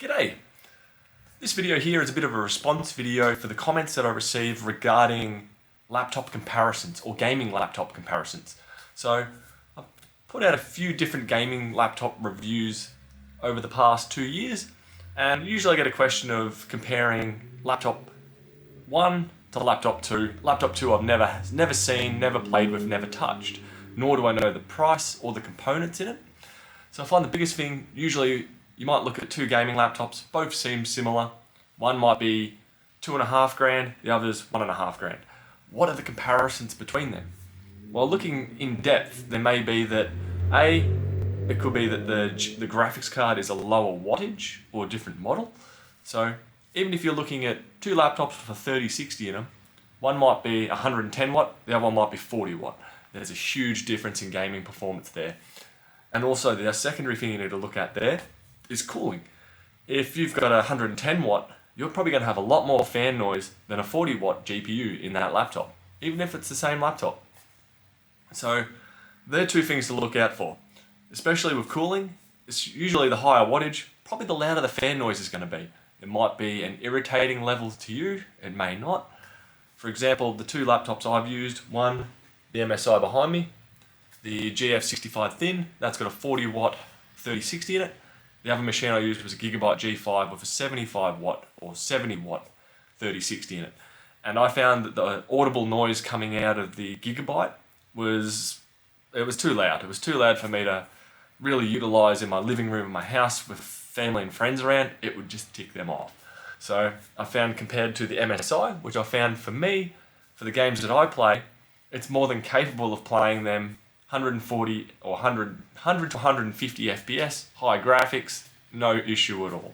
G'day! This video here is a bit of a response video for the comments that I received regarding laptop comparisons or gaming laptop comparisons. So I've put out a few different gaming laptop reviews over the past 2 years, and usually I get a question of comparing laptop 1 to laptop 2. Laptop 2 I've never seen, never played with, never touched, nor do I know the price or the components in it. So I find the biggest thing, usually you might look at two gaming laptops, both seem similar. One might be $2,500, the other's $1,500. What are the comparisons between them? Well, looking in depth, there may be that it could be that the graphics card is a lower wattage or a different model. So even if you're looking at two laptops with a 3060 in them, one might be 110 watt, the other one might be 40 watt. There's a huge difference in gaming performance there. And also the secondary thing you need to look at there is cooling. If you've got a 110 watt, you're probably going to have a lot more fan noise than a 40 watt GPU in that laptop, even if it's the same laptop. So they're two things to look out for. Especially with cooling, it's usually the higher wattage, probably the louder the fan noise is going to be. It might be an irritating level to you, it may not. For example, the two laptops I've used, one, the MSI behind me, the GF65 Thin, that's got a 40 watt 3060 in it. The other machine I used was a Gigabyte G5 with a 75 watt or 70 watt 3060 in it. And I found that the audible noise coming out of the Gigabyte was too loud. It was too loud for me to really utilize in my living room in my house with family and friends around. It would just tick them off. So I found compared to the MSI, which I found for me, for the games that I play, it's more than capable of playing them 140 or 100 to 150 FPS, high graphics, no issue at all.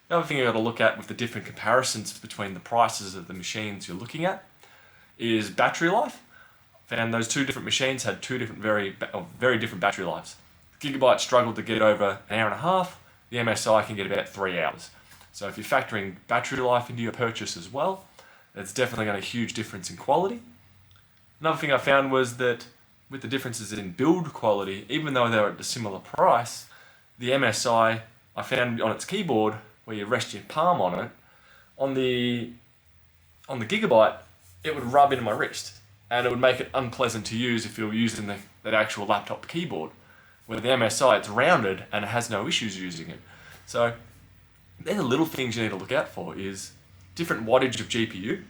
The other thing you've got to look at with the different comparisons between the prices of the machines you're looking at is battery life. I found those two different machines had two different very different battery lives. Gigabyte struggled to get over an hour and a half, the MSI can get about 3 hours. So if you're factoring battery life into your purchase as well, that's definitely got a huge difference in quality. Another thing I found was that with the differences in build quality, even though they're at a similar price, the MSI, I found on its keyboard, where you rest your palm on it, on the Gigabyte, it would rub into my wrist, and it would make it unpleasant to use if you're using that actual laptop keyboard. Where the MSI, it's rounded, and it has no issues using it. So, they're the little things you need to look out for, is different wattage of GPU,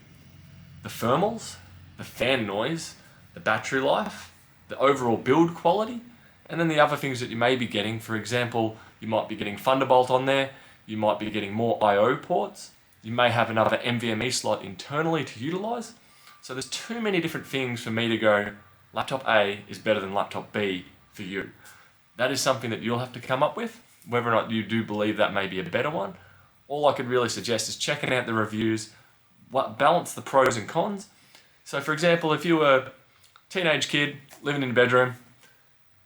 the thermals, the fan noise, the battery life, the overall build quality, and then the other things that you may be getting. For example, you might be getting Thunderbolt on there, you might be getting more I/O ports, you may have another NVMe slot internally to utilize. So there's too many different things for me to go, laptop A is better than laptop B for you. That is something that you'll have to come up with, whether or not you do believe that may be a better one. All I could really suggest is checking out the reviews, balance the pros and cons. So for example, if you were a teenage kid living in a bedroom,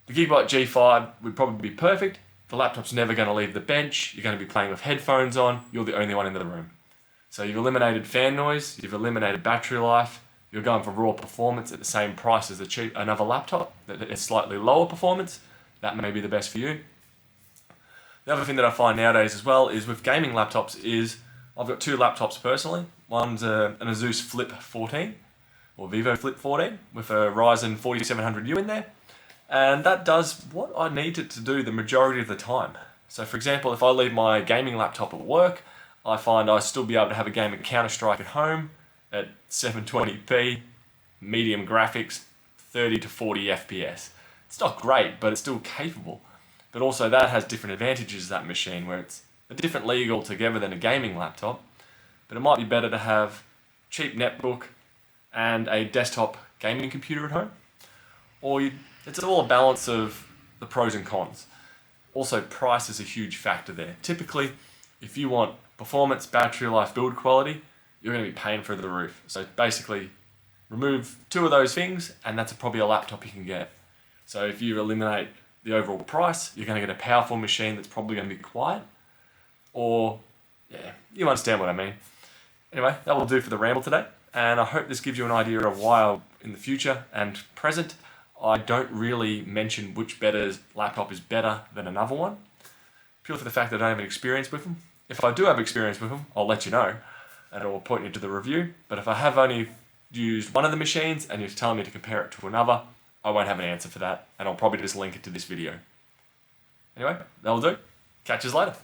the Gigabyte G5 would probably be perfect. The laptop's never going to leave the bench. You're going to be playing with headphones on. You're the only one in the room. So you've eliminated fan noise. You've eliminated battery life. You're going for raw performance at the same price as another laptop that is slightly lower performance. That may be the best for you. The other thing that I find nowadays as well is with gaming laptops is I've got two laptops personally. One's an Asus Flip 14 or Vivo Flip 14 with a Ryzen 4700U in there. And that does what I need it to do the majority of the time. So for example, if I leave my gaming laptop at work, I find I still be able to have a game of Counter-Strike at home at 720p, medium graphics, 30 to 40 FPS. It's not great, but it's still capable. But also that has different advantages, that machine, where it's a different league altogether than a gaming laptop. But it might be better to have cheap netbook and a desktop gaming computer at home. It's all a balance of the pros and cons. Also, price is a huge factor there. Typically, if you want performance, battery life, build quality, you're going to be paying through the roof. So basically, remove two of those things, and that's probably a laptop you can get. So if you eliminate the overall price, you're going to get a powerful machine that's probably going to be quiet. Or, yeah, you understand what I mean. Anyway, that will do for the ramble today. And I hope this gives you an idea of why in the future and present, I don't really mention which laptop is better than another one. purely for the fact that I don't have any experience with them. If I do have experience with them, I'll let you know, and it will point you to the review. But if I have only used one of the machines and you're telling me to compare it to another, I won't have an answer for that, and I'll probably just link it to this video. Anyway, that'll do. Catch you later.